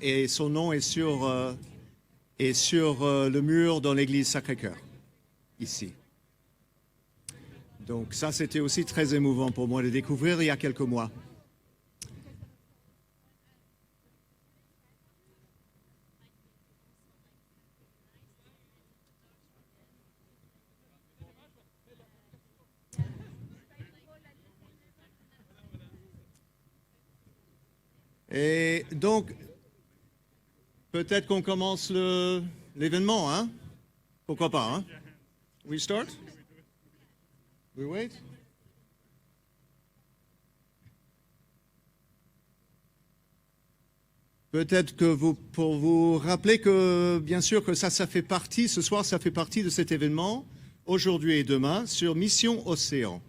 et son nom est sur le mur dans l'église Sacré-Cœur, ici. Donc ça, c'était aussi très émouvant pour moi de découvrir il y a quelques mois. Et donc, peut-être qu'on commence l'événement, hein? Pourquoi pas, hein? We start? We wait? Peut-être que pour vous rappeler que, bien sûr, que ça fait partie, ce soir, ça fait partie de cet événement, aujourd'hui et demain, sur Mission Océan.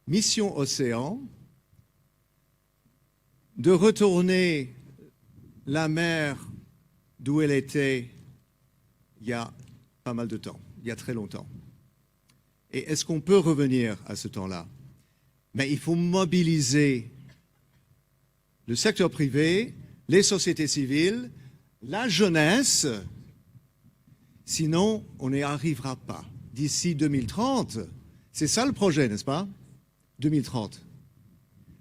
Mission Océan, de retourner la mer d'où elle était il y a pas mal de temps, il y a très longtemps. Et est-ce qu'on peut revenir à ce temps-là? Mais il faut mobiliser le secteur privé, les sociétés civiles, la jeunesse, sinon on n'y arrivera pas. D'ici 2030, c'est ça le projet, n'est-ce pas? 2030.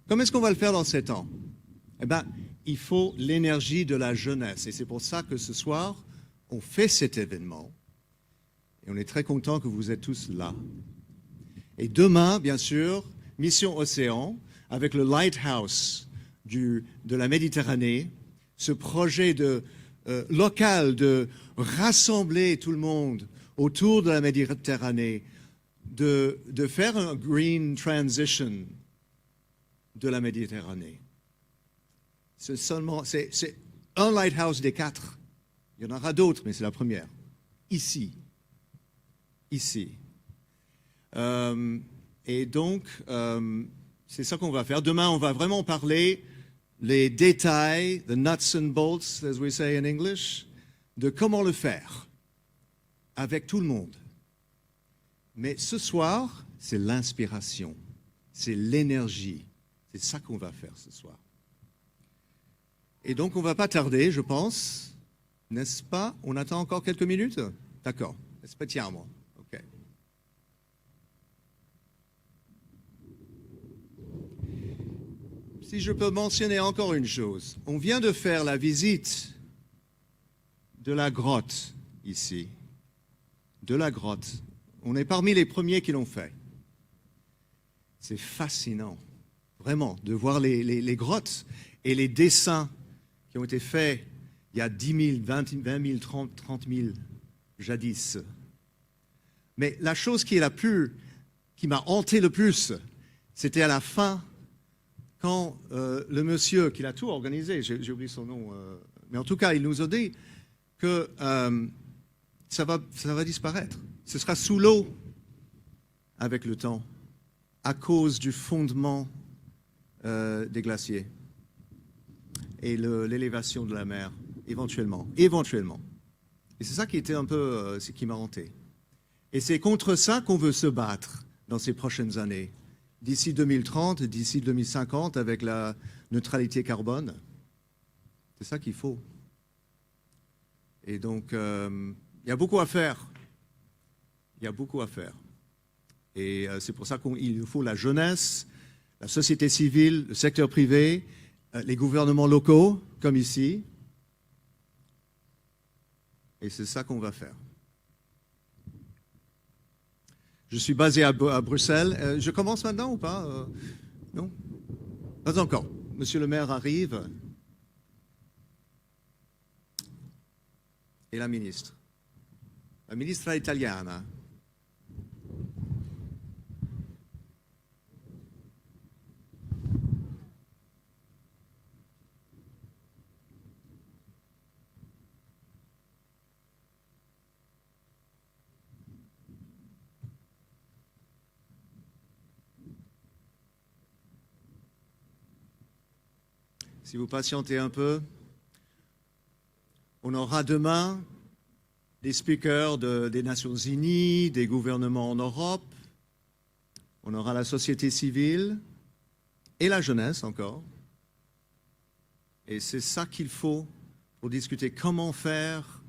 Comment est-ce qu'on va le faire dans 7 ans? Eh bien, il faut l'énergie de la jeunesse. Et c'est pour ça que ce soir, on fait cet événement. Et on est très content que vous êtes tous là. Et demain, bien sûr, Mission Océan, avec le Lighthouse de la Méditerranée, ce projet local de rassembler tout le monde autour de la Méditerranée, de faire un green transition de la Méditerranée. C'est un lighthouse des 4. Il y en aura d'autres, mais c'est la première. Ici. Et donc, c'est ça qu'on va faire. Demain, on va vraiment parler les détails, the nuts and bolts, as we say in English, de comment le faire avec tout le monde. Mais ce soir, c'est l'inspiration, c'est l'énergie. C'est ça qu'on va faire ce soir. Et donc, on ne va pas tarder, je pense, n'est-ce pas? On attend encore quelques minutes? D'accord, aspettiamo. OK. Si je peux mentionner encore une chose, on vient de faire la visite de la grotte ici, de la grotte. On est parmi les premiers qui l'ont fait. C'est fascinant, vraiment, de voir les grottes et les dessins qui ont été faits il y a 10 000, 20 000, 30 000 jadis. Mais la chose qui m'a hanté le plus, c'était à la fin, quand le monsieur qui l'a tout organisé, j'ai oublié son nom, mais en tout cas, il nous a dit que ça va disparaître. Ce sera sous l'eau avec le temps, à cause du fondement des glaciers et l'élévation de la mer, éventuellement. Et c'est ça qui était un peu ce qui m'a hanté. Et c'est contre ça qu'on veut se battre dans ces prochaines années, d'ici 2030, d'ici 2050, avec la neutralité carbone. C'est ça qu'il faut. Et donc, il y a beaucoup à faire. Il y a beaucoup à faire. Et c'est pour ça qu'il nous faut la jeunesse, la société civile, le secteur privé, les gouvernements locaux, comme ici. Et c'est ça qu'on va faire. Je suis basé à Bruxelles. Je commence maintenant ou pas? Non? Pas encore. Monsieur le maire arrive. Et la ministre. La ministra italiana. Si vous patientez un peu, on aura demain des speakers des Nations Unies, des gouvernements en Europe, on aura la société civile et la jeunesse encore. Et c'est ça qu'il faut pour discuter comment faire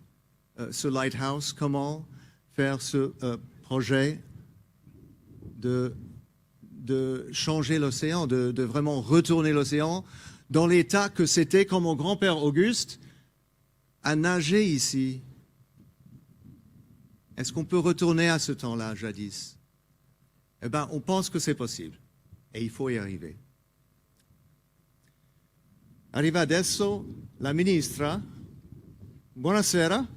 ce lighthouse, comment faire ce projet de changer l'océan, de vraiment retourner l'océan dans l'état que c'était quand mon grand-père Auguste a nagé ici. Est-ce qu'on peut retourner à ce temps-là, jadis? Eh bien, on pense que c'est possible et il faut y arriver. Arriva adesso la ministra. Buonasera.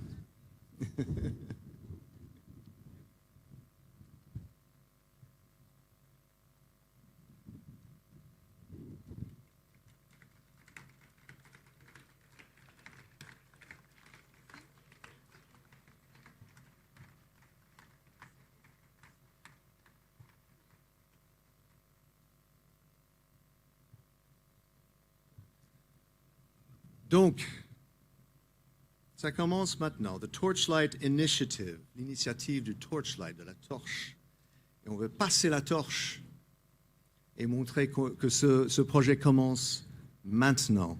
Donc, ça commence maintenant. The Torchlight Initiative, l'initiative du Torchlight, de la torche. Et on veut passer la torche et montrer que ce projet commence maintenant.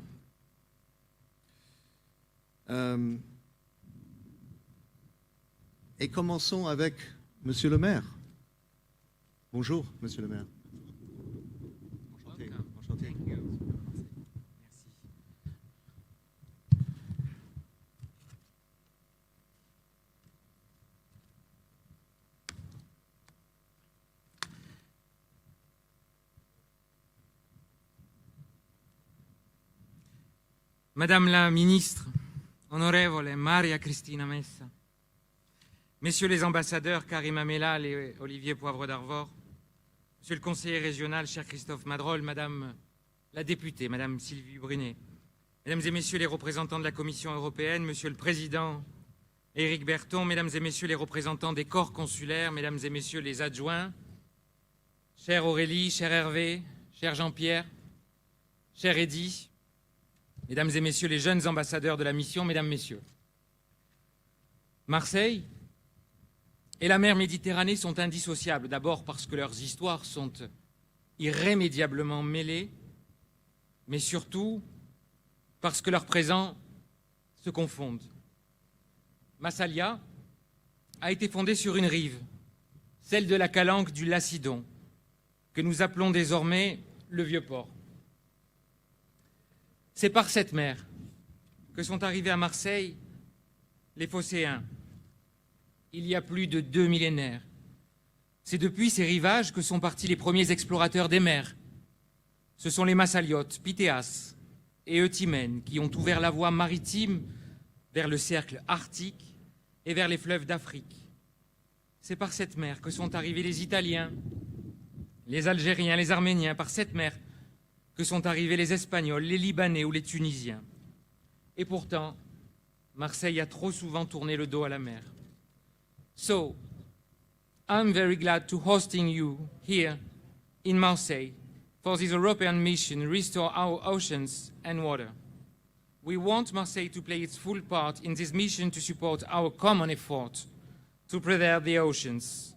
Et commençons avec Monsieur le maire. Bonjour, Monsieur le maire. Enchanté. Enchanté. Madame la ministre, honorevole Maria Cristina Messa, messieurs les ambassadeurs Karima Mellal et Olivier Poivre d'Arvor, monsieur le conseiller régional, cher Christophe Madrol, madame la députée, madame Sylvie Brunet, mesdames et messieurs les représentants de la Commission européenne, monsieur le président Éric Berton, mesdames et messieurs les représentants des corps consulaires, mesdames et messieurs les adjoints, chère Aurélie, cher Hervé, cher Jean-Pierre, cher Eddy, mesdames et messieurs les jeunes ambassadeurs de la mission, mesdames, messieurs. Marseille et la mer Méditerranée sont indissociables, d'abord parce que leurs histoires sont irrémédiablement mêlées, mais surtout parce que leurs présents se confondent. Massalia a été fondée sur une rive, celle de la calanque du Lacidon, que nous appelons désormais le Vieux-Port. C'est par cette mer que sont arrivés à Marseille les Phocéens, il y a plus de 2 millénaires. C'est depuis ces rivages que sont partis les premiers explorateurs des mers. Ce sont les Massaliotes, Pythéas et Eutimènes qui ont ouvert la voie maritime vers le cercle arctique et vers les fleuves d'Afrique. C'est par cette mer que sont arrivés les Italiens, les Algériens, les Arméniens, par cette mer que sont arrivés les Espagnols, les Libanais ou les Tunisiens. Et pourtant, Marseille a trop souvent tourné le dos à la mer. So, I'm very glad to hosting you here in Marseille for this European mission, Restore Our Oceans and Water. We want Marseille to play its full part in this mission to support our common effort to preserve the oceans.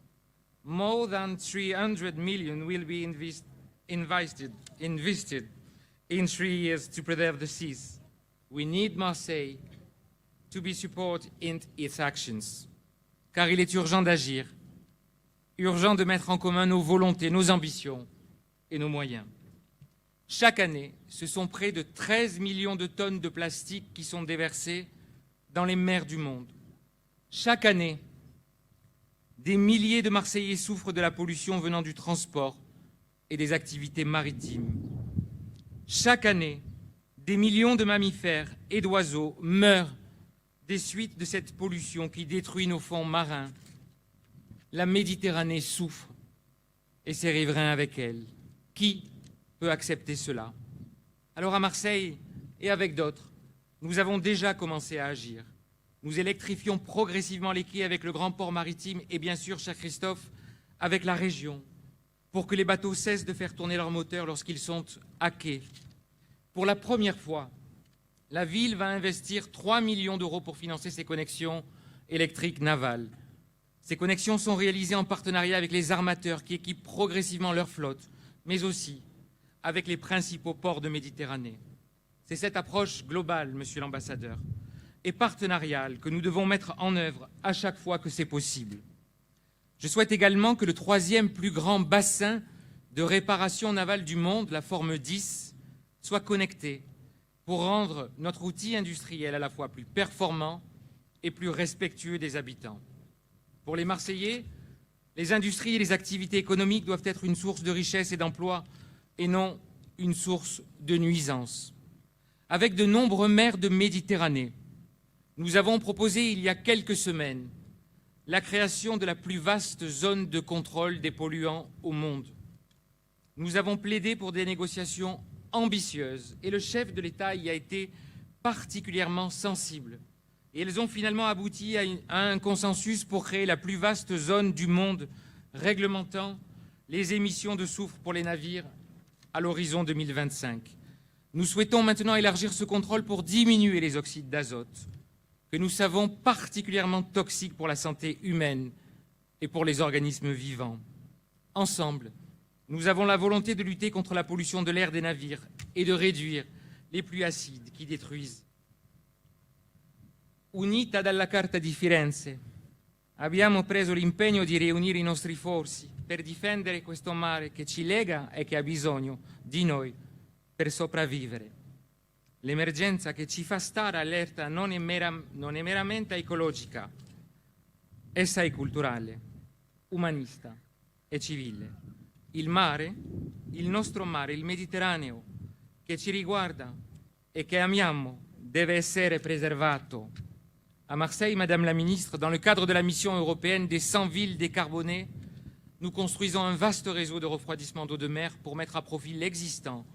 More than 300 million will be invested in 3 years to preserve the seas. We need Marseille to be supported in its actions. Car il est urgent d'agir, urgent de mettre en commun nos volontés, nos ambitions et nos moyens. Chaque année, ce sont près de 13 millions de tonnes de plastique qui sont déversées dans les mers du monde. Chaque année, des milliers de Marseillais souffrent de la pollution venant du transport et des activités maritimes. Chaque année, des millions de mammifères et d'oiseaux meurent des suites de cette pollution qui détruit nos fonds marins. La Méditerranée souffre et ses riverains avec elle. Qui peut accepter cela? Alors à Marseille et avec d'autres, nous avons déjà commencé à agir. Nous électrifions progressivement les quais avec le grand port maritime et bien sûr, cher Christophe, avec la région, pour que les bateaux cessent de faire tourner leurs moteurs lorsqu'ils sont à quai. Pour la première fois, la ville va investir 3 millions d'euros pour financer ces connexions électriques navales. Ces connexions sont réalisées en partenariat avec les armateurs qui équipent progressivement leur flotte, mais aussi avec les principaux ports de Méditerranée. C'est cette approche globale, monsieur l'ambassadeur, et partenariale que nous devons mettre en œuvre à chaque fois que c'est possible. Je souhaite également que le troisième plus grand bassin de réparation navale du monde, la forme 10, soit connecté pour rendre notre outil industriel à la fois plus performant et plus respectueux des habitants. Pour les Marseillais, les industries et les activités économiques doivent être une source de richesse et d'emploi et non une source de nuisance. Avec de nombreux maires de Méditerranée, nous avons proposé il y a quelques semaines la création de la plus vaste zone de contrôle des polluants au monde. Nous avons plaidé pour des négociations ambitieuses et le chef de l'État y a été particulièrement sensible. Et elles ont finalement abouti à un consensus pour créer la plus vaste zone du monde réglementant les émissions de soufre pour les navires à l'horizon 2025. Nous souhaitons maintenant élargir ce contrôle pour diminuer les oxydes d'azote, que nous savons particulièrement toxiques pour la santé humaine et pour les organismes vivants. Ensemble, nous avons la volonté de lutter contre la pollution de l'air des navires et de réduire les pluies acides qui détruisent. Unita dalla Carta di Firenze, abbiamo preso l'impegno di riunire i nostri forzi per difendere questo mare che ci lega e che ha bisogno di noi per sopravvivere. L'emergenza che ci fa stare allerta non è meramente ecologica, essa è culturale, umanista e civile. Il mare, il nostro mare, il Mediterraneo, che ci riguarda e che amiamo, deve essere preservato. À Marseille, Madame la Ministre, dans le cadre de la mission européenne des 100 villes décarbonées, nous construisons un vaste réseau de refroidissement d'eau de mer pour mettre à profit l'existant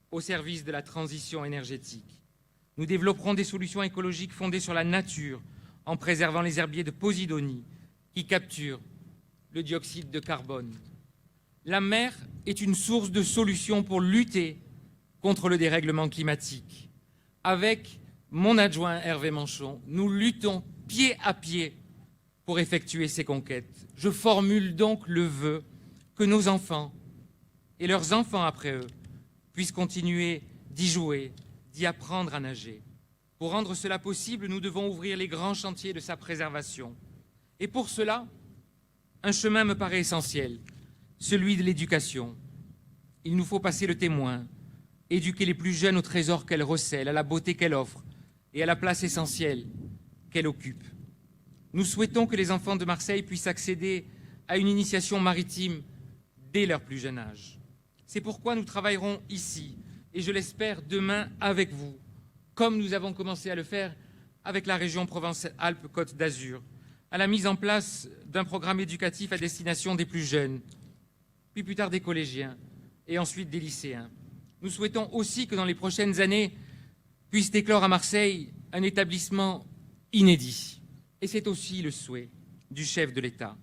au service de la transition énergétique. Nous développerons des solutions écologiques fondées sur la nature en préservant les herbiers de Posidonie qui capturent le dioxyde de carbone. La mer est une source de solutions pour lutter contre le dérèglement climatique. Avec mon adjoint Hervé Manchon, nous luttons pied à pied pour effectuer ces conquêtes. Je formule donc le vœu que nos enfants et leurs enfants après eux puissent continuer d'y jouer, d'y apprendre à nager. Pour rendre cela possible, nous devons ouvrir les grands chantiers de sa préservation. Et pour cela, un chemin me paraît essentiel, celui de l'éducation. Il nous faut passer le témoin, éduquer les plus jeunes au trésor qu'elle recèle, à la beauté qu'elle offre et à la place essentielle qu'elle occupe. Nous souhaitons que les enfants de Marseille puissent accéder à une initiation maritime dès leur plus jeune âge. C'est pourquoi nous travaillerons ici, et je l'espère demain avec vous, comme nous avons commencé à le faire avec la région Provence-Alpes-Côte d'Azur, à la mise en place d'un programme éducatif à destination des plus jeunes, puis plus tard des collégiens, et ensuite des lycéens. Nous souhaitons aussi que dans les prochaines années puisse éclore à Marseille un établissement inédit. Et c'est aussi le souhait du chef de l'État.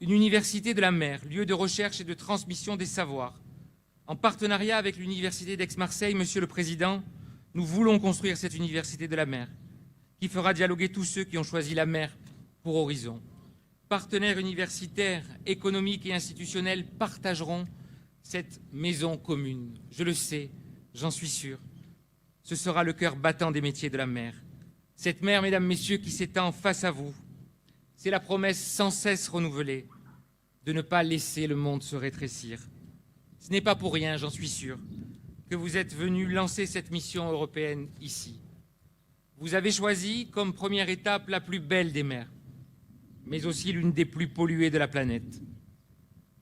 Une université de la mer, lieu de recherche et de transmission des savoirs. En partenariat avec l'université d'Aix-Marseille, Monsieur le Président, nous voulons construire cette université de la mer qui fera dialoguer tous ceux qui ont choisi la mer pour horizon. Partenaires universitaires, économiques et institutionnels partageront cette maison commune. Je le sais, j'en suis sûr. Ce sera le cœur battant des métiers de la mer. Cette mer, mesdames, messieurs, qui s'étend face à vous, c'est la promesse sans cesse renouvelée de ne pas laisser le monde se rétrécir. Ce n'est pas pour rien, j'en suis sûr, que vous êtes venus lancer cette mission européenne ici. Vous avez choisi comme première étape la plus belle des mers, mais aussi l'une des plus polluées de la planète.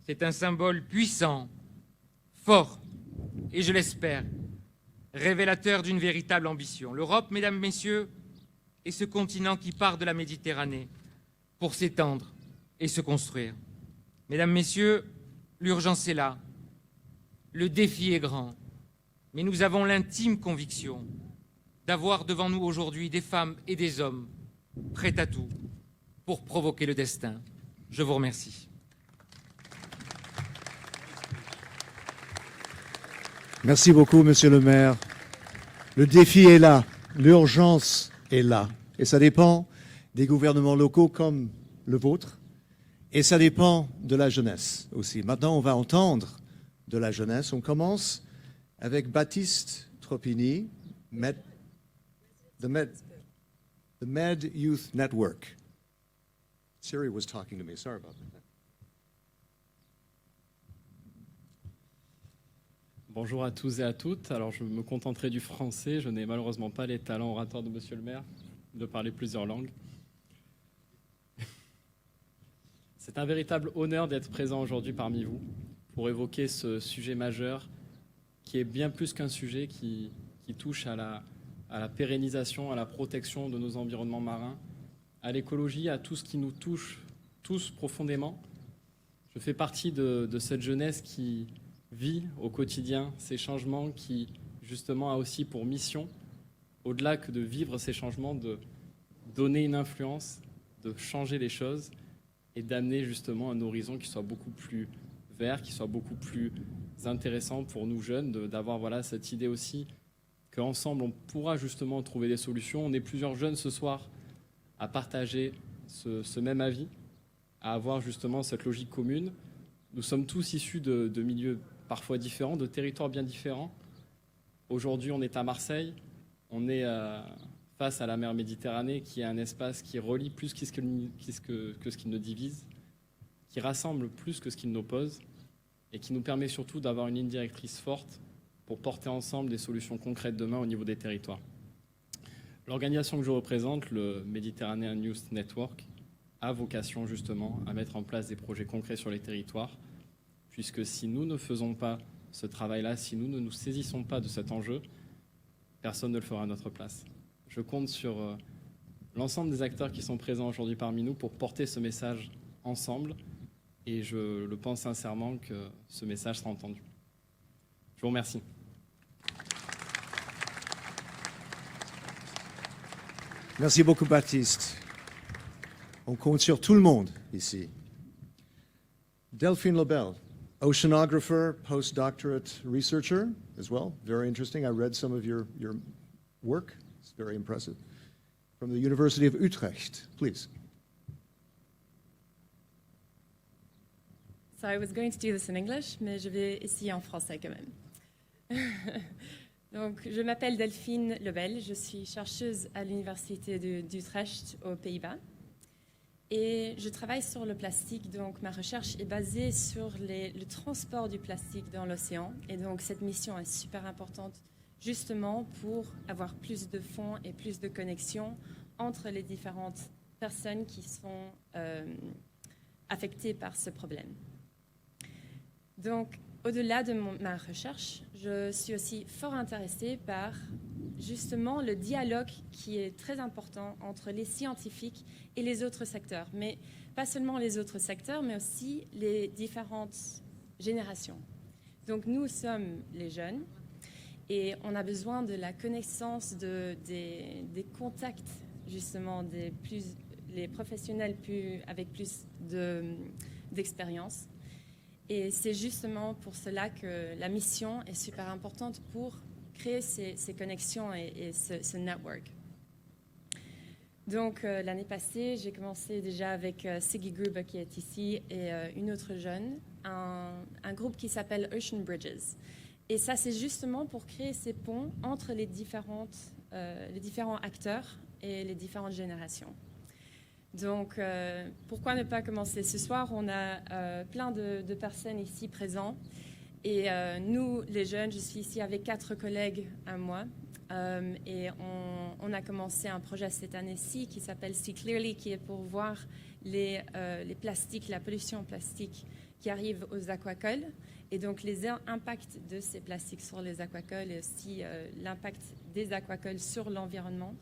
C'est un symbole puissant, fort, et je l'espère, révélateur d'une véritable ambition. L'Europe, mesdames, messieurs, est ce continent qui part de la Méditerranée pour s'étendre et se construire. Mesdames, messieurs, l'urgence est là. Le défi est grand. Mais nous avons l'intime conviction d'avoir devant nous aujourd'hui des femmes et des hommes prêts à tout pour provoquer le destin. Je vous remercie. Merci beaucoup, Monsieur le maire. Le défi est là, l'urgence est là. Et ça dépend des gouvernements locaux comme le vôtre. Et ça dépend de la jeunesse aussi. Maintenant, on va entendre de la jeunesse. On commence avec Baptiste Tropini, Med, the Med Youth Network. Siri was talking to me. Sorry about that. Bonjour à tous et à toutes. Alors, je me contenterai du français. Je n'ai malheureusement pas les talents orateurs de Monsieur le maire de parler plusieurs langues. C'est un véritable honneur d'être présent aujourd'hui parmi vous pour évoquer ce sujet majeur qui est bien plus qu'un sujet qui touche à la pérennisation, à la protection de nos environnements marins, à l'écologie, à tout ce qui nous touche tous profondément. Je fais partie de cette jeunesse qui vit au quotidien ces changements, qui justement a aussi pour mission, au-delà que de vivre ces changements, de donner une influence, de changer les choses et d'amener justement un horizon qui soit beaucoup plus vert, qui soit beaucoup plus intéressant pour nous jeunes, d'avoir voilà, cette idée aussi qu'ensemble on pourra justement trouver des solutions. On est plusieurs jeunes ce soir à partager ce même avis, à avoir justement cette logique commune. Nous sommes tous issus de milieux parfois différents, de territoires bien différents. Aujourd'hui, on est à Marseille, on est face à la mer Méditerranée, qui est un espace qui relie plus que ce qui nous divise, qui rassemble plus que ce qui nous oppose, et qui nous permet surtout d'avoir une ligne directrice forte pour porter ensemble des solutions concrètes demain au niveau des territoires. L'organisation que je représente, le Mediterranean Youth Network, a vocation justement à mettre en place des projets concrets sur les territoires, puisque si nous ne faisons pas ce travail-là, si nous ne nous saisissons pas de cet enjeu, personne ne le fera à notre place. Je compte sur l'ensemble des acteurs qui sont présents aujourd'hui parmi nous pour porter ce message ensemble, et je le pense sincèrement que ce message sera entendu. Je vous remercie. Merci beaucoup, Baptiste. On compte sur tout le monde ici. Delphine Lebel, oceanographer, postdoctorate researcher as well. Very interesting. I read some of your work. It's very impressive. From the University of Utrecht, please. So I was going to do this in English, mais je vais essayer en français quand même. Donc, je m'appelle Delphine Lebel, je suis chercheuse à l'Université d'Utrecht aux Pays-Bas et je travaille sur le plastique. Donc, ma recherche est basée sur le transport du plastique dans l'océan et donc cette mission est super importante justement pour avoir plus de fonds et plus de connexions entre les différentes personnes qui sont affectées par ce problème. Donc, au-delà de ma recherche, je suis aussi fort intéressée par justement le dialogue qui est très important entre les scientifiques et les autres secteurs. Mais pas seulement les autres secteurs, mais aussi les différentes générations. Donc nous sommes les jeunes et on a besoin de la connaissance des contacts, justement, les professionnels avec plus d'expérience. Et c'est justement pour cela que la mission est super importante pour créer ces connexions et ce network. Donc, l'année passée, j'ai commencé déjà avec Siggy Gruber qui est ici et une autre jeune, un groupe qui s'appelle Ocean Bridges. Et ça, c'est justement pour créer ces ponts entre les différents acteurs et les différentes générations. Donc, pourquoi ne pas commencer ce soir? On a plein de personnes ici présentes. Et nous, les jeunes, je suis ici avec 4 collègues à moi. Et on a commencé un projet cette année-ci qui s'appelle See Clearly, qui est pour voir les plastiques, la pollution plastique qui arrive aux aquacoles. Et donc, les impacts de ces plastiques sur les aquacoles et aussi l'impact des aquacoles sur l'environnement.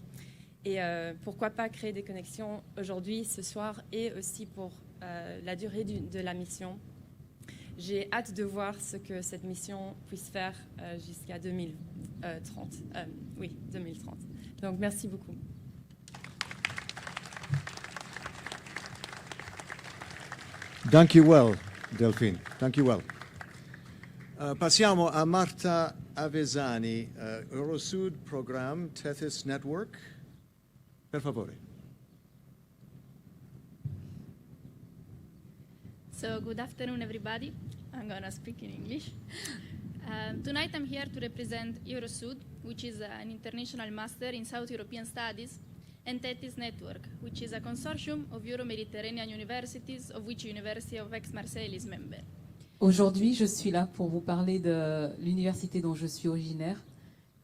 Et pourquoi pas créer des connexions aujourd'hui, ce soir, et aussi pour la durée de la mission. J'ai hâte de voir ce que cette mission puisse faire jusqu'à 2030. Oui, 2030. Donc, merci beaucoup. Dank u wel, Delphine. Dank u wel. Passiamo a Marta Avezzani, Eurosud Program Tethys Network. Per favore. So good afternoon, everybody. I'm going to speak in English. Tonight I'm here to represent Eurosud, which is an international master in South European Studies, and TETIS Network, which is a consortium of Euro-Mediterranean universities, of which University of Aix-Marseille is member. Aujourd'hui, je suis là pour vous parler de l'université dont je suis originaire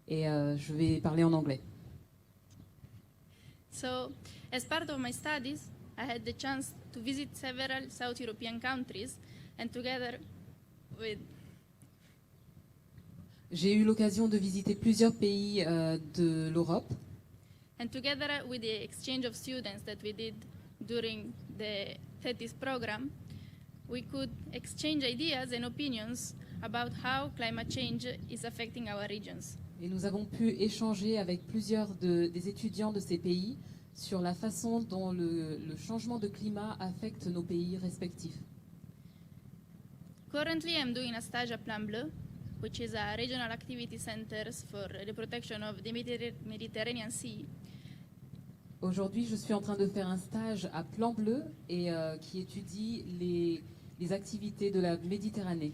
et je vais parler en anglais. So, as part of my studies, I had the chance to visit several South European countries, and together with J'ai eu l'occasion de visiter plusieurs pays de l'Europe the exchange of students that we did during the TETIS program, we could exchange ideas and opinions about how climate change is affecting our regions. et nous avons pu échanger avec plusieurs des étudiants de ces pays sur la façon dont le changement de climat affecte nos pays respectifs. Currently, I'm doing a stage at Plan Bleu, which is a regional activity centers for the protection of the Mediterranean Sea. Aujourd'hui, je suis en train de faire un stage à Plan Bleu et qui étudie les activités de la Méditerranée.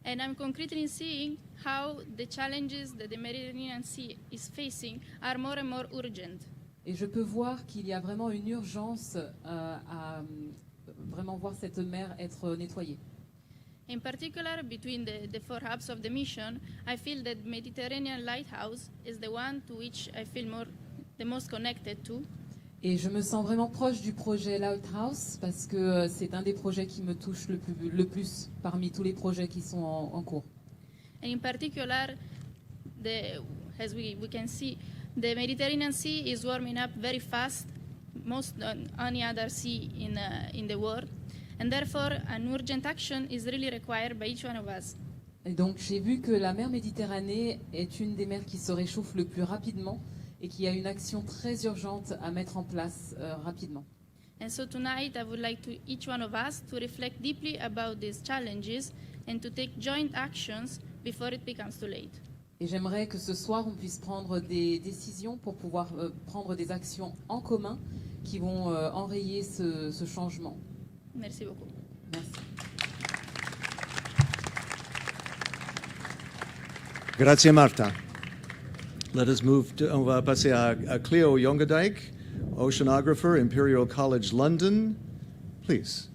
And I'm concretely seeing how the challenges that the Mediterranean Sea is facing are more and more urgent. Et je peux voir qu'il y a vraiment une urgence à vraiment voir cette mer être nettoyée. In particular, between the four hubs of the mission, I feel that Mediterranean Lighthouse is the one to which I feel the most connected to. Et je me sens vraiment proche du projet Lighthouse parce que c'est un des projets qui me touche le plus parmi tous les projets qui sont en cours. And in particular, as we can see, the Mediterranean Sea is warming up very fast, most than any other sea in the world. And therefore, an urgent action is really required by each one of us. Et donc j'ai vu que la mer Méditerranée est une des mers qui se réchauffe le plus rapidement et qu'il y a une action très urgente à mettre en place rapidement. And so tonight, I would like to each one of us to reflect deeply about these challenges and to take joint actions before it becomes too late. Et j'aimerais que ce soir on puisse prendre des décisions pour pouvoir prendre des actions en commun qui vont enrayer ce changement. Merci beaucoup. Merci. Grazie Marta. Let us move to, on va passer à Cleo Jongadijk, oceanographer, Imperial College London. Please.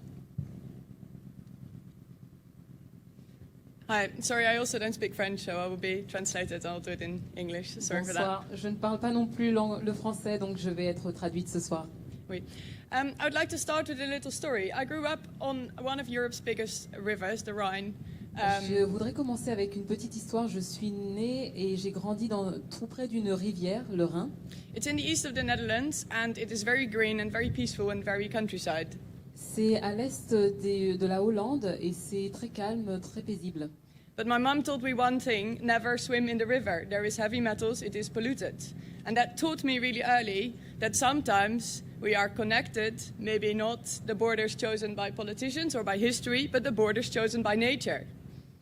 Hi, sorry, I also don't speak French, so I will be translated. I'll do it in English. Sorry for that. Bonsoir, je ne parle pas non plus le français, donc je vais être traduite ce soir. Oui. I would like to start with a little story. I grew up on one of Europe's biggest rivers, the Rhine. Je voudrais commencer avec une petite histoire. Je suis née et j'ai grandi tout près d'une rivière, le Rhin. It's in the east of the Netherlands, and it is very green and very peaceful and very countryside. C'est à l'est de la Hollande et c'est très calme, très paisible. But my mum told me one thing: never swim in the river. There is heavy metals, it is polluted. And that taught me really early that sometimes we are connected, maybe not the borders chosen by politicians or by history, but the borders chosen by nature.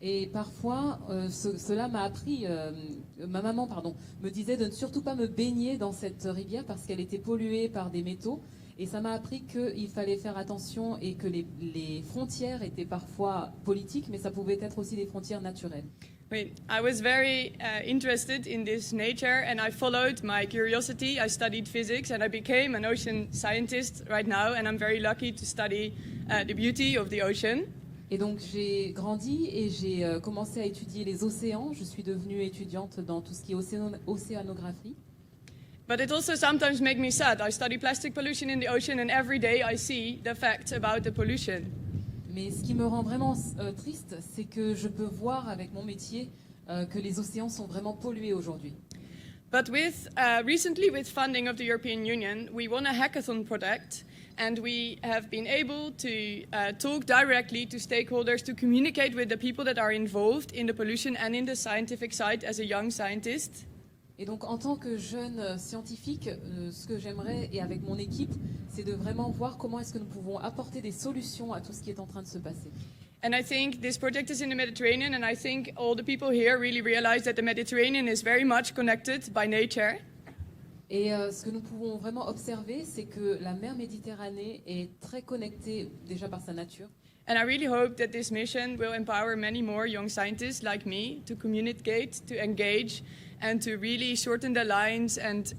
Et parfois, cela m'a appris, ma maman me disait de ne surtout pas me baigner dans cette rivière parce qu'elle était polluée par des métaux. Et ça m'a appris qu'il fallait faire attention et que les frontières étaient parfois politiques, mais ça pouvait être aussi des frontières naturelles. I was very interested in this nature, and I followed my curiosity. I studied physics, and I became an ocean scientist right now, and I'm very lucky to study the beauty of the ocean. Et donc j'ai grandi et j'ai commencé à étudier les océans. Je suis devenue étudiante dans tout ce qui est océanographie. But it also sometimes makes me sad. I study plastic pollution in the ocean, and every day I see the facts about the pollution. Mais ce qui me rend vraiment triste, c'est que je peux voir avec mon métier que les océans sont vraiment pollués aujourd'hui. But recently, with funding of the European Union, we won a hackathon project, and we have been able to talk directly to stakeholders, to communicate with the people that are involved in the pollution and in the scientific side as a young scientist. Et donc en tant que jeune scientifique, ce que j'aimerais, et avec mon équipe, c'est de vraiment voir comment est-ce que nous pouvons apporter des solutions à tout ce qui est en train de se passer. And I think this project is in the Mediterranean, and I think all the people here really realize that the Mediterranean is very much connected by nature. Et ce que nous pouvons vraiment observer, c'est que la mer Méditerranée est très connectée déjà par sa nature. And I really hope that this mission will empower many more young scientists like me to communicate, to engage, and to really shorten the lines and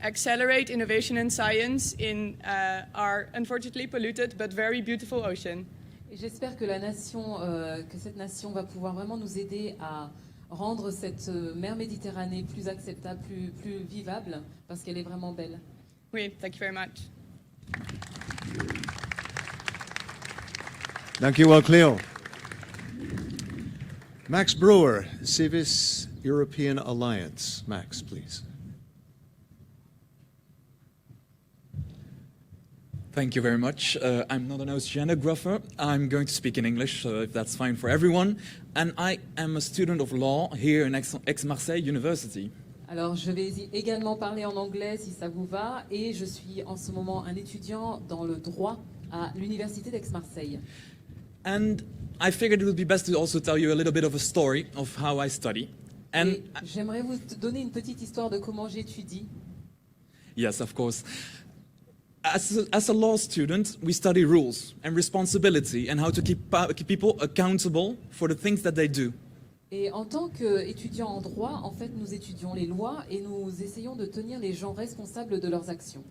accelerate innovation and science in our unfortunately polluted but very beautiful ocean. Et j'espère que cette nation va pouvoir vraiment nous aider à rendre cette mer Méditerranée plus acceptable, plus vivable, parce qu'elle est vraiment belle. Oui, thank you very much. Dankjewel, Cleo. Max Brewer, Civis European Alliance. Max, please. Thank you very much. I'm not an oceanographer. I'm going to speak in English, if that's fine for everyone. And I am a student of law here in Aix-Marseille University. Alors, je vais également parler en anglais si ça vous va, et je suis en ce moment un étudiant dans le droit à l'Université d'Aix-Marseille. And I figured it would be best to also tell you a little bit of a story of how I study. And Et j'aimerais vous donner une petite histoire de comment j'étudie. yes, of course. As a law student, we study rules and responsibility and how to keep people accountable for the things that they do. Et en tant qu'étudiant en droit, en fait, nous étudions les lois et nous essayons de tenir les gens responsables de leurs actions.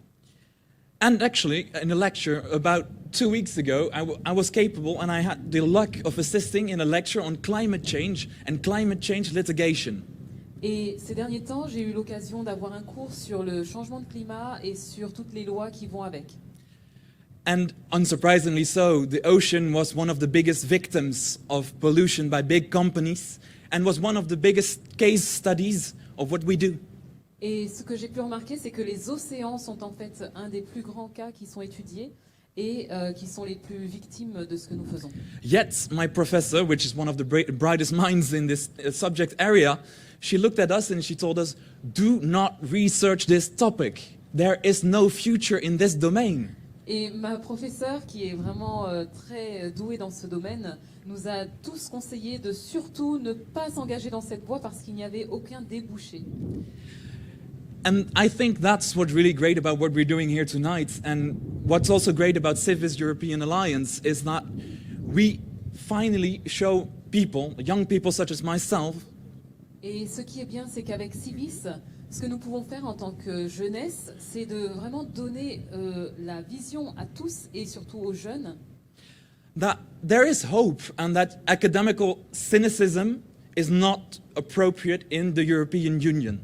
And actually, in a lecture about 2 weeks ago, I was capable and I had the luck of assisting in a lecture on climate change and climate change litigation. Et ces derniers temps, j'ai eu l'occasion d'avoir un cours sur le changement de climat et sur toutes les lois qui vont avec. And unsurprisingly so, the ocean was one of the biggest victims of pollution by big companies and was one of the biggest case studies of what we do. Et ce que j'ai pu remarquer, c'est que les océans sont en fait un des plus grands cas qui sont étudiés et qui sont les plus victimes de ce que nous faisons. Yet, my professor, which is one of the brightest minds in this subject area, she looked at us and she told us, do not research this topic. There is no future in this domain. Et ma professeure, qui est vraiment très douée dans ce domaine, nous a tous conseillé de surtout ne pas s'engager dans cette voie parce qu'il n'y avait aucun débouché. And I think that's what's really great about what we're doing here tonight. And what's also great about Civis European Alliance is that we finally show people, young people such as myself, Et ce qui est bien, c'est qu'avec Civis, ce que nous pouvons faire en tant que jeunesse, c'est de vraiment donner la vision à tous et surtout aux jeunes that there is hope and that academical cynicism is not appropriate in the European Union.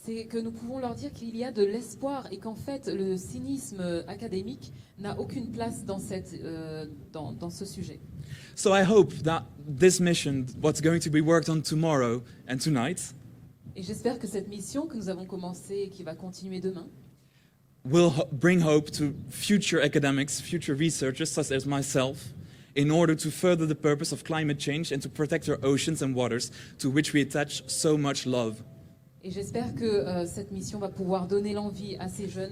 c'est que nous pouvons leur dire qu'il y a de l'espoir et qu'en fait le cynisme académique n'a aucune place dans ce sujet. So I hope that this mission, what's going to be worked on tomorrow and tonight, Et j'espère que cette mission que nous avons commencée et qui va continuer demain will bring hope to future academics, future researchers such as myself, in order to further the purpose of climate change and to protect our oceans and waters to which we attach so much love. Et j'espère que cette mission va pouvoir donner l'envie à ces jeunes